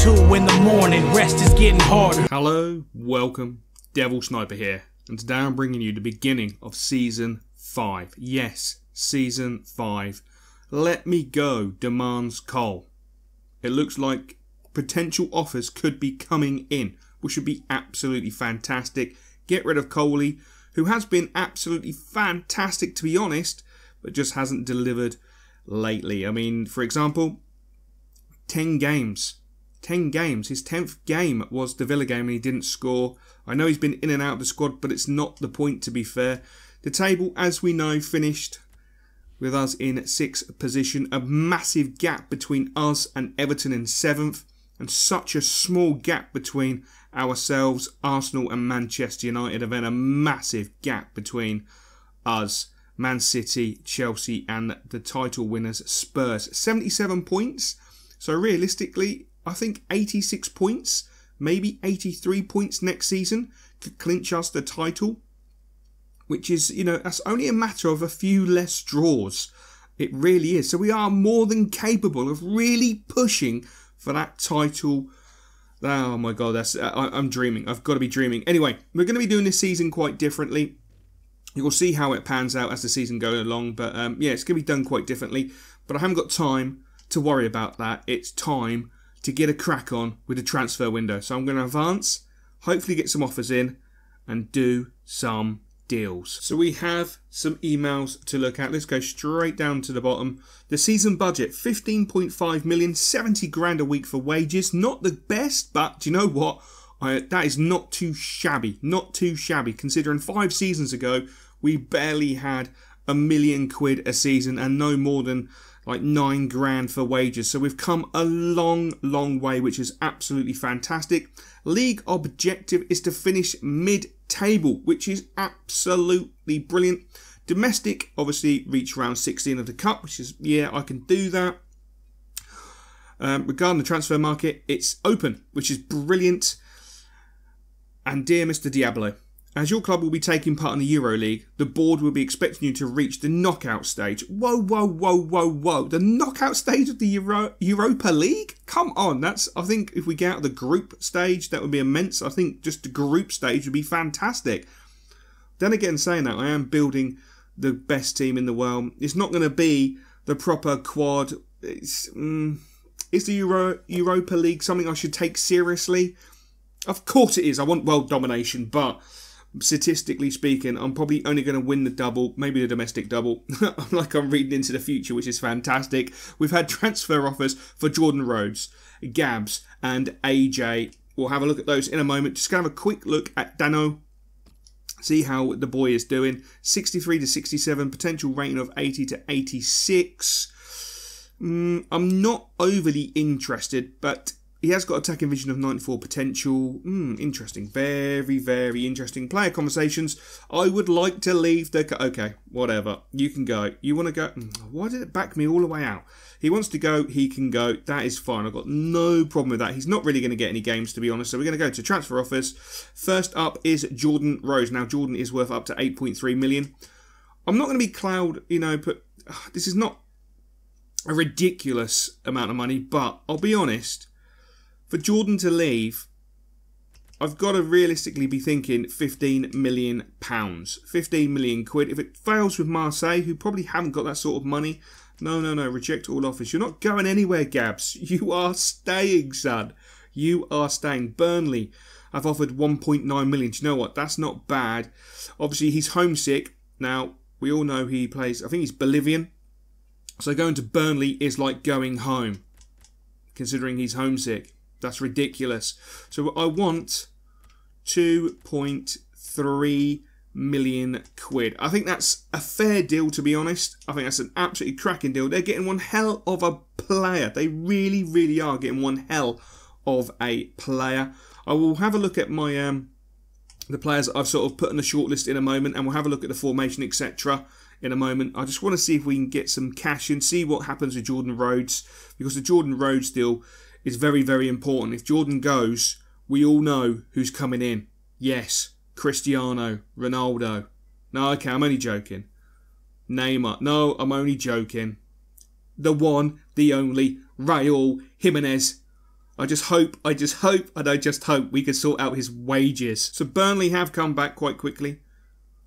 2 in the morning, rest is getting harder. Hello, welcome, Devil Sniper here, and today I'm bringing you the beginning of Season 5. Yes, Season 5. Let Me Go demands Cole. It looks like potential offers could be coming in, which would be absolutely fantastic. Get rid of Coley, who has been absolutely fantastic to be honest, but just hasn't delivered lately. I mean, for example, 10 games. 10 games. His 10th game was the Villa game and he didn't score. I know he's been in and out of the squad, but it's not the point to be fair. The table, as we know, finished with us in 6th position. A massive gap between us and Everton in 7th. And such a small gap between ourselves, Arsenal and Manchester United. And then a massive gap between us, Man City, Chelsea and the title winners, Spurs. 77 points. So realistically, I think 86 points, maybe 83 points next season could clinch us the title. Which is, you know, that's only a matter of a few less draws. It really is. So we are more than capable of really pushing for that title. Oh my God, that's I'm dreaming. I've got to be dreaming. Anyway, we're going to be doing this season quite differently. You'll see how it pans out as the season goes along. But yeah, it's going to be done quite differently. But I haven't got time to worry about that. It's time to get a crack on with the transfer window. So I'm going to advance, hopefully get some offers in and do some deals. So we have some emails to look at. Let's go straight down to the bottom. The season budget, 15.5 million, 70 grand a week for wages. Not the best, but do you know what? That is not too shabby. Not too shabby, considering 5 seasons ago, we barely had £1 million a season and no more than like 9 grand for wages. So we've come a long way, which is absolutely fantastic. League objective is to finish mid-table, which is absolutely brilliant. Domestic, obviously, reach round 16 of the cup, which is, yeah, I can do that. Regarding the transfer market, it's open, which is brilliant. And dear Mr. Diablo, as your club will be taking part in the Euro League, the board will be expecting you to reach the knockout stage. Whoa. The knockout stage of the Europa League? Come on, that's, I think if we get out of the group stage, that would be immense. I think just the group stage would be fantastic. Then again, saying that, I am building the best team in the world. It's not going to be the proper quad. Is the Europa League something I should take seriously? Of course it is. I want world domination, but statistically speaking, I'm probably only going to win the double, maybe the domestic double. Like I'm reading into the future, which is fantastic. We've had transfer offers for Jordan Rhodes, Gabs and AJ. We'll have a look at those in a moment. Just going to have a quick look at Dano. See how the boy is doing. 63 to 67, potential rating of 80 to 86. I'm not overly interested, but he has got attacking vision of 94 potential. Interesting. Very interesting. Player conversations. I would like to leave the... Okay, whatever. You can go. You want to go... Why did it back me all the way out? He wants to go. He can go. That is fine. I've got no problem with that. He's not really going to get any games, to be honest. So we're going to go to transfer offers. First up is Jordan Rhodes. Now, Jordan is worth up to 8.3 million. I'm not going to be cloud, you know, but this is not a ridiculous amount of money. But I'll be honest... For Jordan to leave, I've got to realistically be thinking £15 million. 15 million quid. If it fails with Marseille, who probably haven't got that sort of money, no, reject all offers. You're not going anywhere, Gabs. You are staying, son. You are staying. Burnley, I've offered 1.9 million. Do you know what? That's not bad. Obviously, he's homesick. Now, we all know he plays, I think he's Bolivian. So going to Burnley is like going home, considering he's homesick. That's ridiculous. So I want 2.3 million quid. I think that's a fair deal, to be honest. I think that's an absolutely cracking deal. They're getting one hell of a player. They really are getting one hell of a player. I will have a look at my the players that I've sort of put on the shortlist in a moment, and we'll have a look at the formation, etc. in a moment. I just want to see if we can get some cash and see what happens with Jordan Rhodes, because the Jordan Rhodes deal is very important. If Jordan goes, we all know who's coming in. Yes, Cristiano Ronaldo. No, okay, I'm only joking. Neymar. No, I'm only joking. The one, the only, Raúl Jiménez. I just hope we could sort out his wages. So Burnley have come back quite quickly,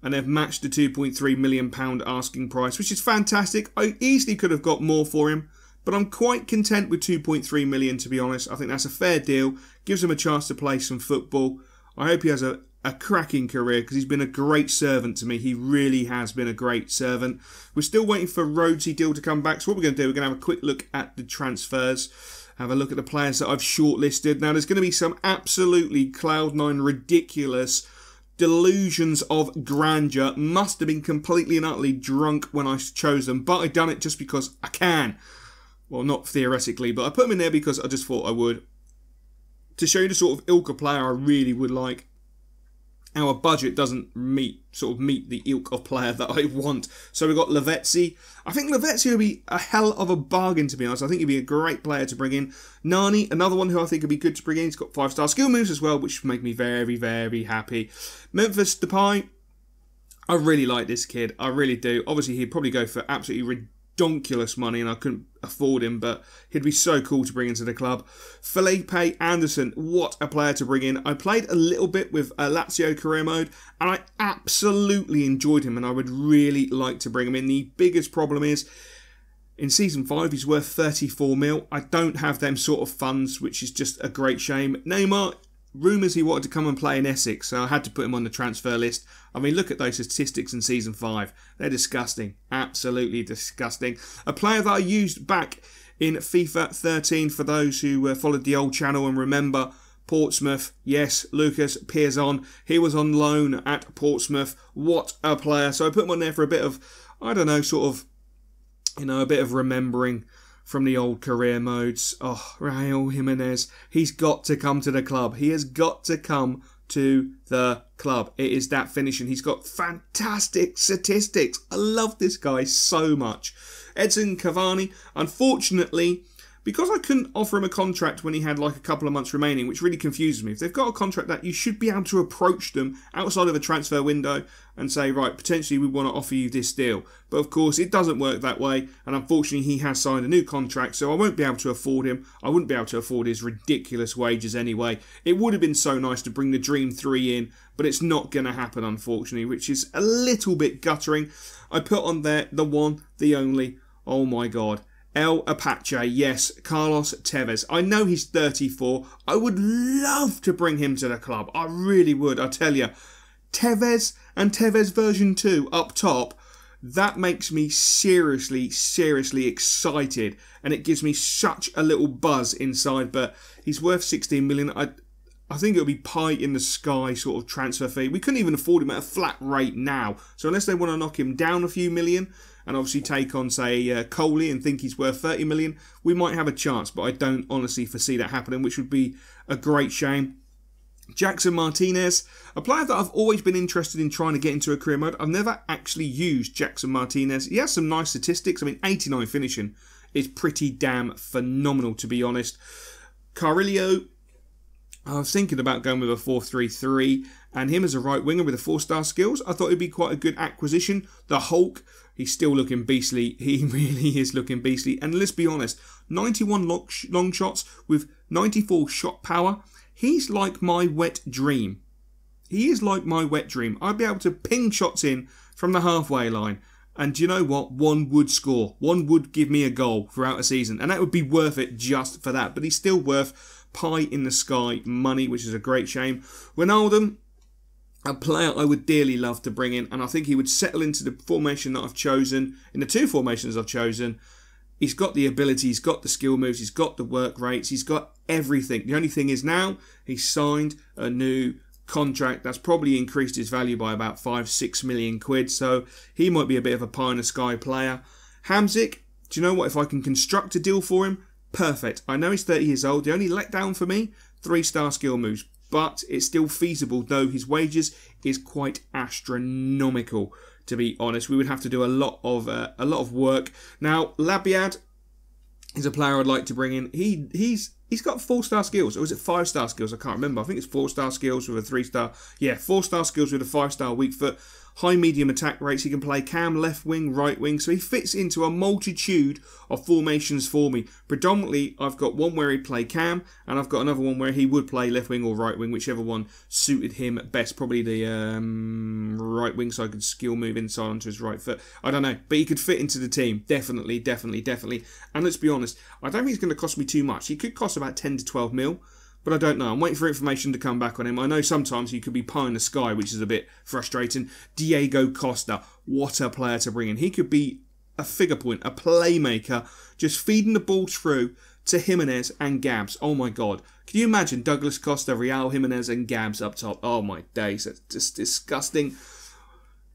and they've matched the £2.3 million asking price, which is fantastic. I easily could have got more for him, but I'm quite content with 2.3 million, to be honest. I think that's a fair deal. Gives him a chance to play some football. I hope he has a cracking career, because he's been a great servant to me. He really has been a great servant. We're still waiting for Rhodesy deal to come back. So what we're going to do, we're going to have a quick look at the transfers. Have a look at the players that I've shortlisted. Now, there's going to be some absolutely Cloud9 ridiculous delusions of grandeur. Must have been completely and utterly drunk when I chose them, but I've done it just because I can. Well, not theoretically, but I put them in there because I just thought I would. To show you the sort of ilk of player I really would like. Our budget doesn't meet the ilk of player that I want. So we've got Lavezzi. I think Lavezzi would be a hell of a bargain, to be honest. I think he'd be a great player to bring in. Nani, another one who I think would be good to bring in. He's got 5-star skill moves as well, which would make me very, very happy. Memphis Depay. I really like this kid. I really do. Obviously, he'd probably go for absolutely ridiculous money, and I couldn't afford him, but he'd be so cool to bring into the club. Felipe Anderson, what a player to bring in. I played a little bit with Lazio career mode, and I absolutely enjoyed him, and I would really like to bring him in. The biggest problem is, in Season 5, he's worth 34 mil. I don't have them sort of funds, which is just a great shame. Neymar, rumours he wanted to come and play in Essex, so I had to put him on the transfer list. I mean, look at those statistics in Season 5. They're disgusting. Absolutely disgusting. A player that I used back in FIFA 13, for those who followed the old channel and remember, Portsmouth. Yes, Lucas Piazon. He was on loan at Portsmouth. What a player. So I put him on there for a bit of, I don't know, sort of, a bit of remembering from the old career modes. Oh, Raul Jimenez. He's got to come to the club. He has got to come to the club. It is that finishing. He's got fantastic statistics. I love this guy so much. Edson Cavani, unfortunately, because I couldn't offer him a contract when he had like a couple of months remaining, which really confuses me. If they've got a contract that, you should be able to approach them outside of a transfer window and say, right, potentially we want to offer you this deal. But of course, it doesn't work that way. And unfortunately, he has signed a new contract, so I won't be able to afford him. I wouldn't be able to afford his ridiculous wages anyway. It would have been so nice to bring the Dream 3 in, but it's not going to happen, unfortunately, which is a little bit guttering. I put on there the one, the only, oh my God, El Apache, yes, Carlos Tevez. I know he's 34. I would love to bring him to the club. I really would, I tell you. Tevez and Tevez version 2 up top, that makes me seriously, seriously excited. And it gives me such a little buzz inside. But he's worth 16 million. I think it'll be pie in the sky sort of transfer fee. We couldn't even afford him at a flat rate now. So unless they want to knock him down a few million, and obviously take on, say, Coley and think he's worth 30 million, we might have a chance, but I don't honestly foresee that happening, which would be a great shame. Jackson Martinez, a player that I've always been interested in trying to get into a career mode. I've never actually used Jackson Martinez. He has some nice statistics. I mean, 89 finishing is pretty damn phenomenal, to be honest. Carrillo, I was thinking about going with a 4-3-3, and him as a right winger with a 4-star skills, I thought it'd be quite a good acquisition. The Hulk, he's still looking beastly. He really is looking beastly. And let's be honest, 91 long shots with 94 shot power. He's like my wet dream. He is like my wet dream. I'd be able to ping shots in from the halfway line. And do you know what? One would score. One would give me a goal throughout a season. And that would be worth it just for that. But he's still worth pie in the sky money, which is a great shame. Wijnaldum, a player I would dearly love to bring in, and I think he would settle into the formation that I've chosen, in the two formations I've chosen. He's got the ability, he's got the skill moves, he's got the work rates, he's got everything. The only thing is now, he's signed a new contract that's probably increased his value by about 5-6 million quid, so he might be a bit of a pie in the sky player. Hamzik, do you know what, if I can construct a deal for him, perfect. I know he's 30 years old, the only letdown for me, 3-star skill moves. But it's still feasible, though his wages is quite astronomical, to be honest. We would have to do a lot of work. Now, Labiad is a player I'd like to bring in. He's He's got 4-star skills, or is it 5-star skills? I can't remember. I think it's 4-star skills with a 3-star. Yeah, 4-star skills with a 5-star weak foot. High medium attack rates. He can play cam, left wing, right wing. So he fits into a multitude of formations for me. Predominantly, I've got one where he'd play cam, and I've got another one where he would play left wing or right wing, whichever one suited him best. Probably the right wing, so I could skill move inside onto his right foot. I don't know, but he could fit into the team. Definitely, definitely, definitely. And let's be honest, I don't think it's going to cost me too much. He could cost about 10 to 12 mil. But I don't know. I'm waiting for information to come back on him. I know sometimes he could be pie in the sky, which is a bit frustrating. Diego Costa, what a player to bring in. He could be a figure point, a playmaker, just feeding the ball through to Jimenez and Gabs. Oh my God. Can you imagine Douglas Costa, Real Jimenez and Gabs up top? Oh my days. That's just disgusting.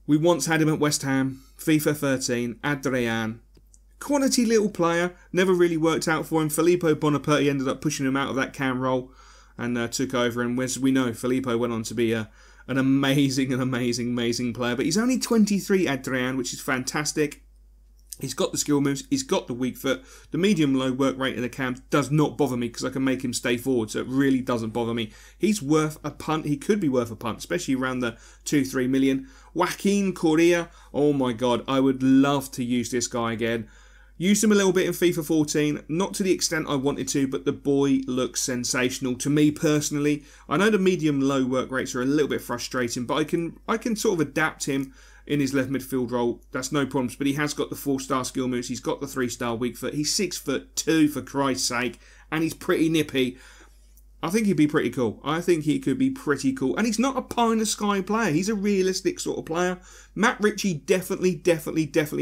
We once had him at West Ham. FIFA 13. Adrian. Quality little player. Never really worked out for him. Filippo Bonaparte ended up pushing him out of that cam role and took over. And as we know, Filippo went on to be an amazing player. But he's only 23, Adrian, which is fantastic. He's got the skill moves. He's got the weak foot. The medium-low work rate in the cam does not bother me because I can make him stay forward. So it really doesn't bother me. He's worth a punt. He could be worth a punt, especially around the 2-3 million. Joaquin Correa. Oh my God. I would love to use this guy again. Used him a little bit in FIFA 14, not to the extent I wanted to, but the boy looks sensational to me personally. I know the medium-low work rates are a little bit frustrating, but I can sort of adapt him in his left midfield role. That's no problems, but he has got the 4-star skill moves. He's got the 3-star weak foot. He's 6'2" for Christ's sake, and he's pretty nippy. I think he'd be pretty cool. I think he could be pretty cool. And he's not a pie-in-the-sky player. He's a realistic sort of player. Matt Ritchie definitely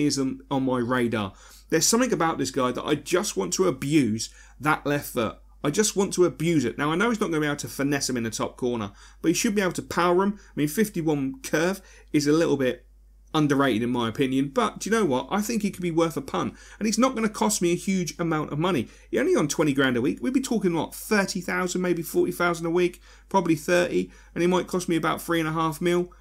is on my radar. There's something about this guy that I just want to abuse that left foot. I just want to abuse it. Now, I know he's not going to be able to finesse him in the top corner, but he should be able to power him. I mean, 51 curve is a little bit underrated in my opinion, but do you know what? I think he could be worth a punt, and he's not going to cost me a huge amount of money. He's only on 20 grand a week. We'd be talking, what, 30,000, maybe 40,000 a week, probably 30, and he might cost me about 3.5 mil.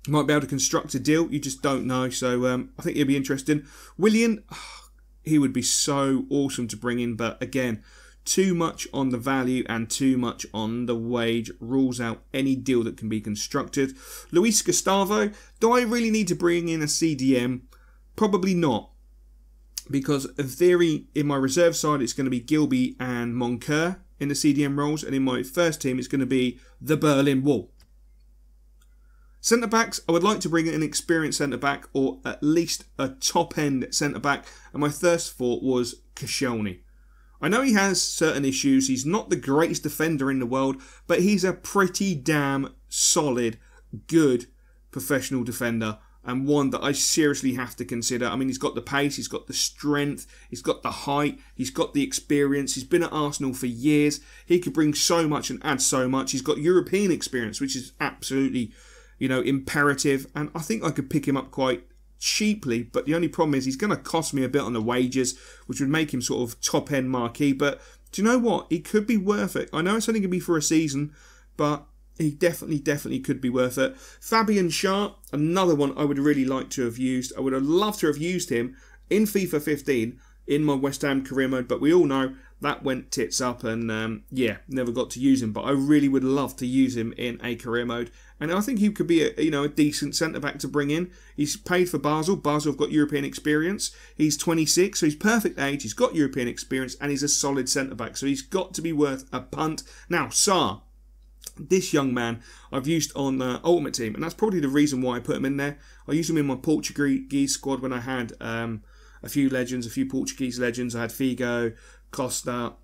Might be able to construct a deal. You just don't know. So I think it'd be interesting. Willian, he would be so awesome to bring in. But again, too much on the value and too much on the wage. Rules out any deal that can be constructed. Luis Gustavo, do I really need to bring in a CDM? Probably not. Because in theory, in my reserve side, it's going to be Gilby and Moncur in the CDM roles. And in my first team, it's going to be the Berlin Wall. Centre-backs, I would like to bring in an experienced centre-back or at least a top-end centre-back. And my first thought was Koscielny. I know he has certain issues. He's not the greatest defender in the world, but he's a pretty damn solid, good professional defender. And one that I seriously have to consider. I mean, he's got the pace, he's got the strength, he's got the height, he's got the experience. He's been at Arsenal for years. He could bring so much and add so much. He's got European experience, which is absolutely, imperative. And I think I could pick him up quite cheaply. But the only problem is he's going to cost me a bit on the wages, which would make him sort of top-end marquee. But do you know what? He could be worth it. I know it's only going to be for a season, but he definitely could be worth it. Fabian Schär, another one I would really like to have used. I would have loved to have used him in FIFA 15 in my West Ham career mode, but we all know that went tits up and, never got to use him. But I really would love to use him in a career mode. And I think he could be a decent centre-back to bring in. He's paid for Basel. Basel have got European experience. He's 26, so he's perfect age. He's got European experience, and he's a solid centre-back. So he's got to be worth a punt. Now, Sarr. This young man I've used on Ultimate Team, and that's probably the reason why I put him in there. I used him in my Portuguese squad when I had a few Portuguese legends. I had Figo, Costa,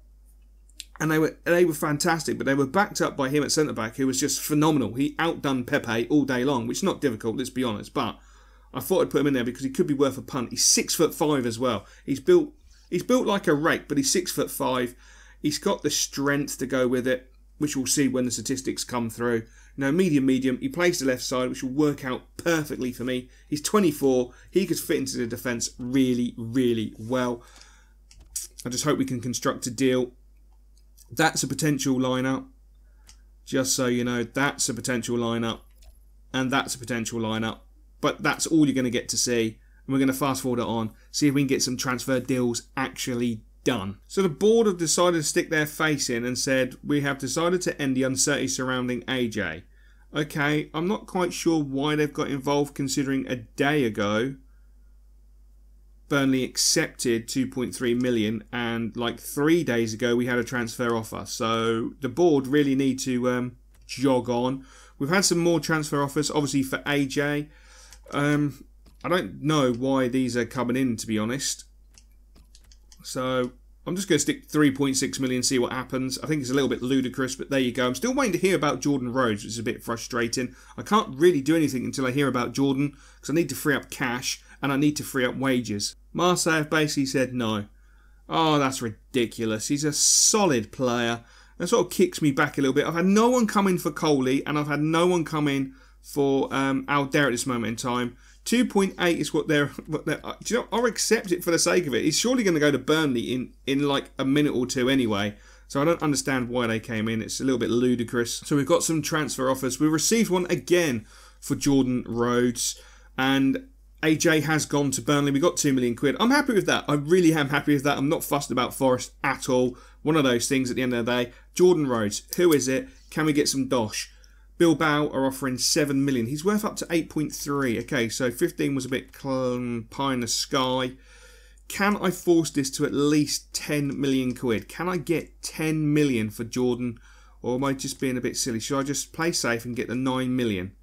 and they were fantastic, but they were backed up by him at centre-back, who was just phenomenal. He outdone Pepe all day long, which is not difficult, let's be honest, but I thought I'd put him in there because he could be worth a punt. He's 6'5" as well. He's built like a rake, but he's 6'5". He's got the strength to go with it, which we'll see when the statistics come through. Medium. He plays the left side, which will work out perfectly for me. He's 24. He could fit into the defence really, really well. I just hope we can construct a deal. That's a potential lineup. Just so you know, that's a potential lineup. And that's a potential lineup. But that's all you're going to get to see. And we're going to fast forward it on. See if we can get some transfer deals actually done. So the board have decided to stick their face in and said, we have decided to end the uncertainty surrounding AJ. Okay, I'm not quite sure why they've got involved, considering a day ago Burnley accepted 2.3 million and like 3 days ago we had a transfer offer. So the board really need to jog on. We've had some more transfer offers, obviously for AJ. I don't know why these are coming in, to be honest. So I'm just going to stick 3.6 million, see what happens. I think it's a little bit ludicrous, but there you go. I'm still waiting to hear about Jordan Rhodes, which is a bit frustrating. I can't really do anything until I hear about Jordan, because I need to free up cash and I need to free up wages. Marseille have basically said no. Oh, that's ridiculous. He's a solid player. That sort of kicks me back a little bit. I've had no one come in for Coley, and I've had no one come in for Alder at this moment in time. 2.8 is what they're. Do you know? I'll accept it for the sake of it. He's surely going to go to Burnley in like a minute or two anyway. So I don't understand why they came in. It's a little bit ludicrous. So we've got some transfer offers. We received one again for Jordan Rhodes, and AJ has gone to Burnley. We got 2 million quid. I'm happy with that. I really am happy with that. I'm not fussed about Forest at all. One of those things at the end of the day. Jordan Rhodes, who is it? Can we get some dosh? Bilbao are offering 7 million. He's worth up to 8.3. Okay, so 15 was a bit pie in the sky. Can I force this to at least 10 million quid? Can I get 10 million for Jordan? Or am I just being a bit silly? Should I just play safe and get the 9 million?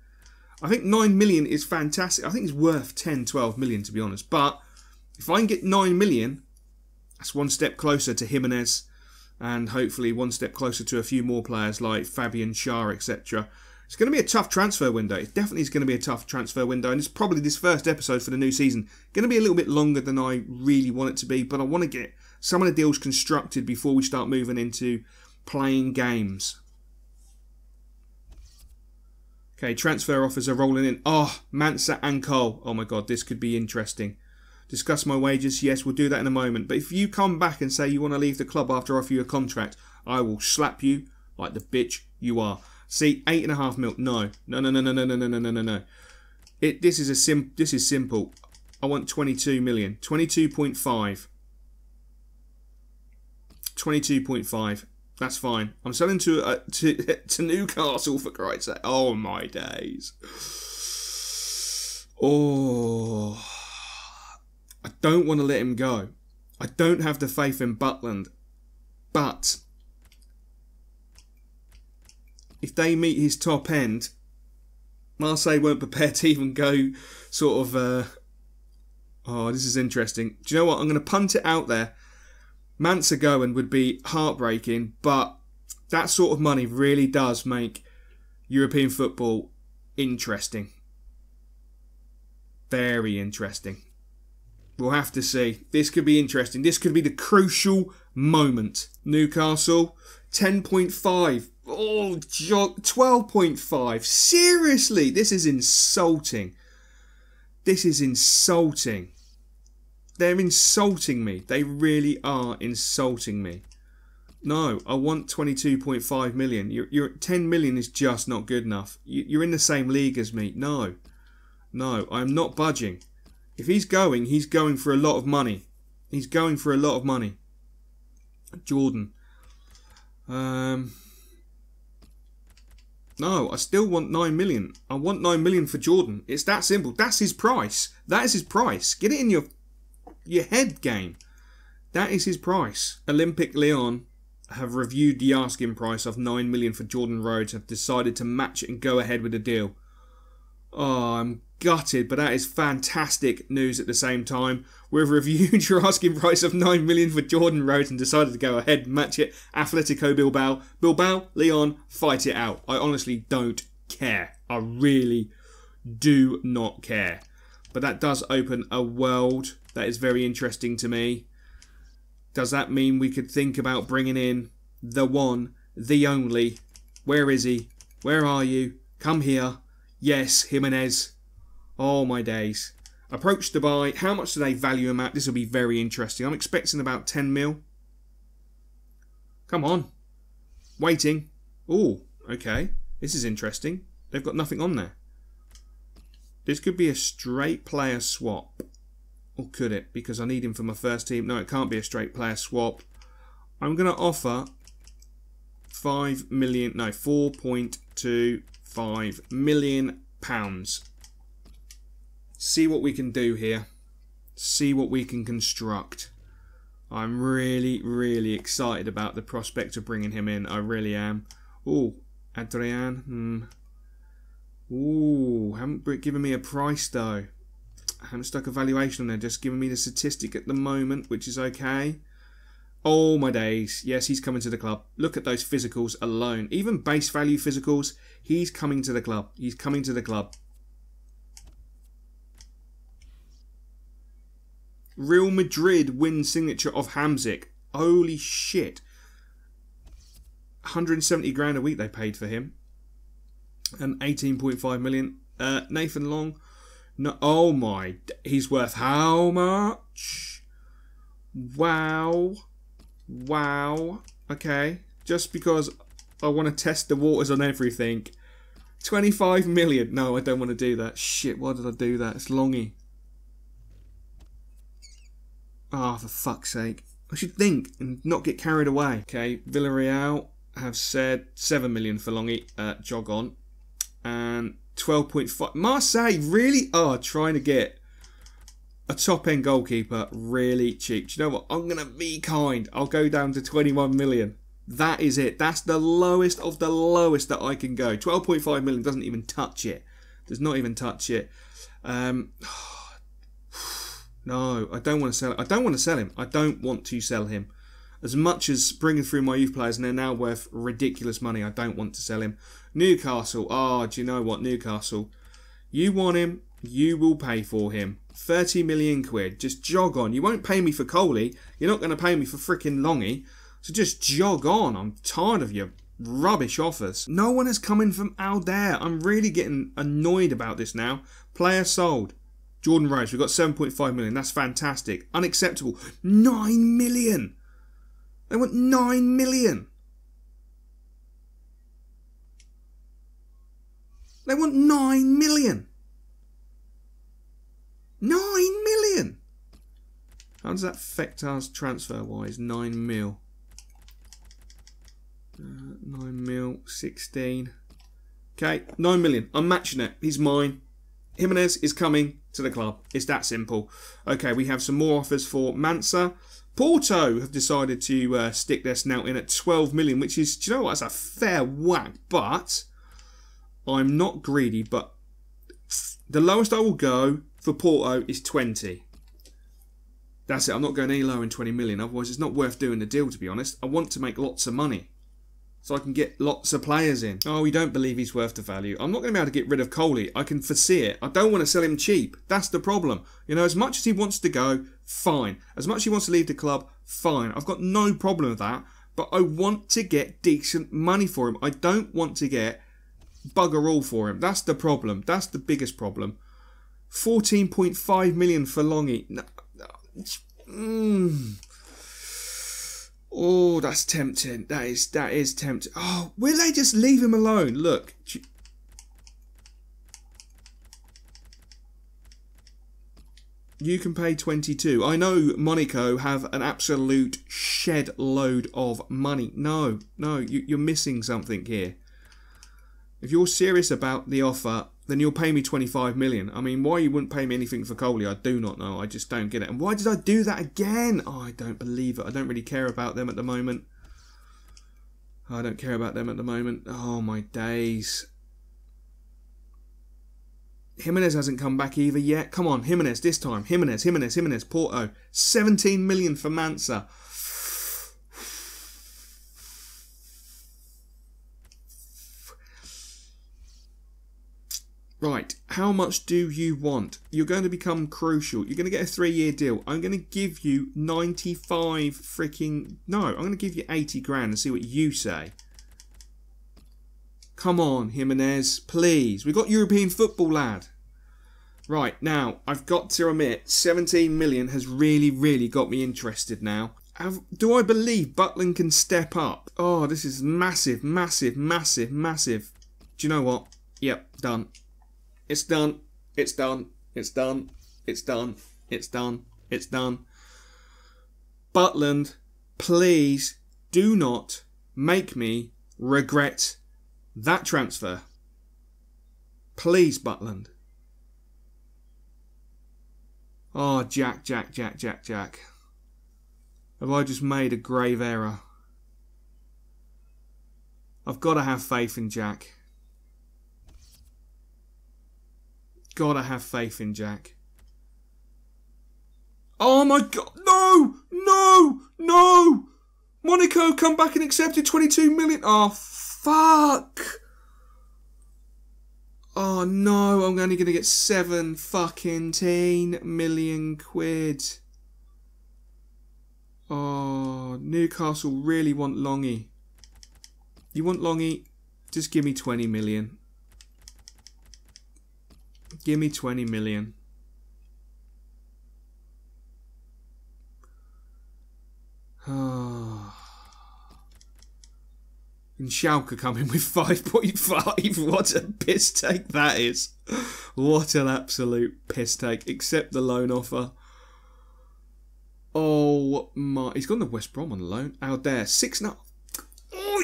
I think 9 million is fantastic. I think it's worth 10, 12 million, to be honest. But if I can get 9 million, that's one step closer to Jimenez, and hopefully one step closer to a few more players like Fabian Schär, etc. It's going to be a tough transfer window. It definitely is going to be a tough transfer window, and it's probably this first episode for the new season going to be a little bit longer than I really want it to be, but I want to get some of the deals constructed before we start moving into playing games. Okay, transfer offers are rolling in. Oh, Mansa and Cole. Oh my god, this could be interesting. Discuss my wages. Yes, we'll do that in a moment. But if you come back and say you want to leave the club after I offer you a contract, I will slap you like the bitch you are. See, 8.5 mil. No. No. This is simple. I want 22 million. 22.5. 22.5. That's fine. I'm selling to Newcastle, for Christ's sake. Oh my days. Oh, I don't want to let him go. I don't have the faith in Butland, but if they meet his top end, Marseille weren't prepared to even go sort of. Oh, this is interesting. Do you know what? I'm going to punt it out there. Mansa going would be heartbreaking, but that sort of money really does make European football interesting. Very interesting. We'll have to see. This could be interesting. This could be the crucial moment. Newcastle, 10.5. Oh, 12.5. Seriously, this is insulting. This is insulting. They're insulting me. They really are insulting me. No, I want 22.5 million. You're 10 million is just not good enough. You're in the same league as me. No, I'm not budging. If he's going for a lot of money. He's going for a lot of money. Jordan. No, I still want 9 million. I want 9 million for Jordan. It's that simple. That's his price. That is his price. Get it in your head game. That is his price. Olympique Lyon have reviewed the asking price of 9 million for Jordan Rhodes, have decided to match it and go ahead with the deal. Oh, I'm gutted, but that is fantastic news at the same time. We've reviewed your asking price of 9 million for Jordan Rhodes and decided to go ahead and match it. Atletico Bilbao. Bilbao, Lyon, fight it out. I honestly don't care. I really do not care. But that does open a world that is very interesting to me. Does that mean we could think about bringing in the one, the only? Where is he? Where are you? Come here. Yes, Jimenez. Oh my days. Approach to buy. How much do they value him at? This will be very interesting. I'm expecting about 10 mil. Come on. Waiting. Oh, okay. This is interesting. They've got nothing on there. This could be a straight player swap. Or could it? Because I need him for my first team. No, it can't be a straight player swap. I'm going to offer 4.25 million pounds. See what we can do here. See what we can construct. I'm really, really excited about the prospect of bringing him in. I really am. Oh, Adrian. Ooh, haven't given me a price though. I haven't stuck a valuation on there. Just giving me the statistic at the moment, which is okay. Oh my days. Yes, he's coming to the club. Look at those physicals alone. Even base value physicals. He's coming to the club. He's coming to the club. Real Madrid win signature of Hamzik. Holy shit. 170 grand a week they paid for him. And 18.5 million. Nathan Long. No, oh my. He's worth how much? Wow. Wow. Okay. Just because I want to test the waters on everything. 25 million. No, I don't want to do that. Shit, why did I do that? It's Longy. Ah, oh, for fuck's sake. I should think and not get carried away. Okay, Villarreal have said 7 million for Longy. Jog on. And 12.5. Marseille really are trying to get a top-end goalkeeper really cheap. Do you know what? I'm going to be kind. I'll go down to 21 million. That is it. That's the lowest of the lowest that I can go. 12.5 million doesn't even touch it. Does not even touch it. No, I don't want to sell it. I don't want to sell him. I don't want to sell him. As much as bringing through my youth players and they're now worth ridiculous money, I don't want to sell him. Newcastle. Oh, do you know what, Newcastle? You want him, you will pay for him. 30 million quid. Just jog on. You won't pay me for Coley. You're not going to pay me for freaking Longy. So just jog on. I'm tired of your rubbish offers. No one has come in from Aldair. I'm really getting annoyed about this now. Player sold. Jordan Rose, we've got 7.5 million. That's fantastic. Unacceptable. 9 million. They want 9 million. They want 9 million. 9 million. How does that affect us transfer-wise? 9 mil. 9 mil, 16. Okay, 9 million. I'm matching it. He's mine. Jimenez is coming to the club. It's that simple. Okay, we have some more offers for Mansa. Porto have decided to stick their snout in at 12 million, which is, do you know what, that's a fair whack. But I'm not greedy, but the lowest I will go for Porto is 20. That's it. I'm not going any lower than 20 million. Otherwise, it's not worth doing the deal, to be honest. I want to make lots of money so I can get lots of players in. Oh, we don't believe he's worth the value. I'm not going to be able to get rid of Coley. I can foresee it. I don't want to sell him cheap. That's the problem. You know, as much as he wants to go, fine. As much as he wants to leave the club, fine. I've got no problem with that. But I want to get decent money for him. I don't want to get bugger all for him. That's the problem. That's the biggest problem. 14.5 million for Longy. Oh, that's tempting. That is tempting. Oh, will they just leave him alone? Look. You can pay 22. I know Monaco have an absolute shed load of money. No, you're missing something here. If you're serious about the offer, then you'll pay me 25 million. I mean, why you wouldn't pay me anything for Coley, I do not know. I just don't get it. And why did I do that again? Oh, I don't believe it. I don't really care about them at the moment. I don't care about them at the moment. Oh, my days. Jimenez hasn't come back either yet. Come on, Jimenez this time. Jimenez. Porto. 17 million for Mansa. Right, how much do you want? You're going to become crucial. You're going to get a 3-year deal. I'm going to give you 95 freaking... No, I'm going to give you 80 grand and see what you say. Come on, Jimenez, please. We've got European football, lad. Right, now, I've got to admit, 17 million has really got me interested now. Do I believe Butland can step up? Oh, this is massive. Do you know what? Yep, done. It's done. It's done. Butland, please do not make me regret that transfer. Please, Butland. Oh, Jack. Have I just made a grave error? I've got to have faith in Jack. Gotta have faith in Jack. Oh my God! No! Monaco come back and accepted 22 million. Oh fuck! Oh no! I'm only gonna get 7 million quid. Oh, Newcastle really want Longy. You want Longy? Just give me 20 million. Give me 20 million. And Schalke coming with 5.5. What a piss take that is. What an absolute piss take. Accept the loan offer. Oh my. He's gone to West Brom on loan. Out there. 6 now. Oh,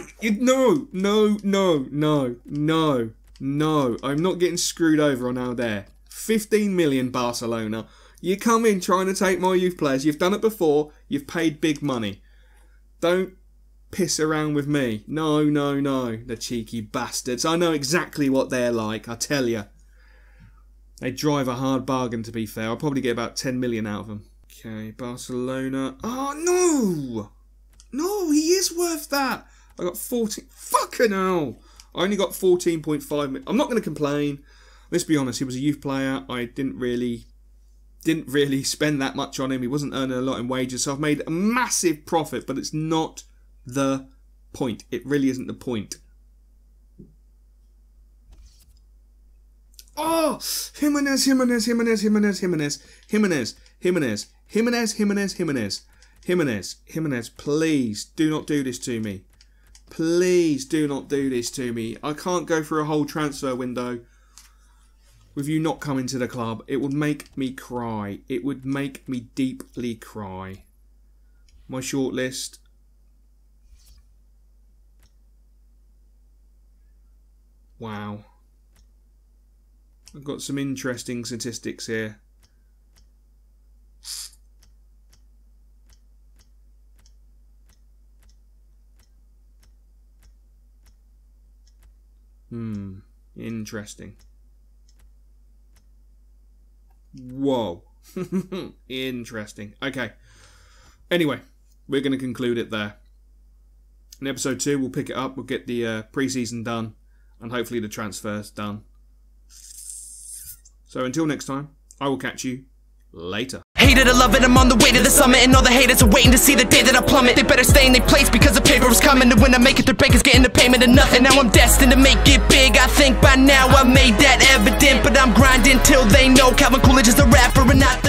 no. I'm not getting screwed over on Alder. 15 million Barcelona. You come in trying to take my youth players. You've done it before. You've paid big money. Don't piss around with me. No. The cheeky bastards. I know exactly what they're like, I tell you. They drive a hard bargain, to be fair. I'll probably get about 10 million out of them. Okay, Barcelona. Oh, no! No, he is worth that. I got 14. Fucking hell. I only got 14.5 million. I'm not going to complain. Let's be honest, he was a youth player. I didn't really spend that much on him. He wasn't earning a lot in wages, so I've made a massive profit, but it's not the point. It really isn't the point. Oh! Jimenez. Please, do not do this to me. Please do not do this to me. I can't go through a whole transfer window with you not coming to the club. It would make me cry. It would make me deeply cry. My shortlist. Wow. I've got some interesting statistics here. Interesting. Whoa. Interesting. Okay. Anyway, we're going to conclude it there. In episode 2, we'll pick it up. We'll get the pre-season done. And hopefully the transfers done. So until next time, I will catch you later. Hate it or love it, I'm on the way to the summit, and all the haters are waiting to see the day that I plummet. They better stay in their place because the paper is coming, and when I make it, their bankers getting the payment of nothing. Now I'm destined to make it big. I think by now I've made that evident, but I'm grinding till they know Calvin Coolidge is the rapper and not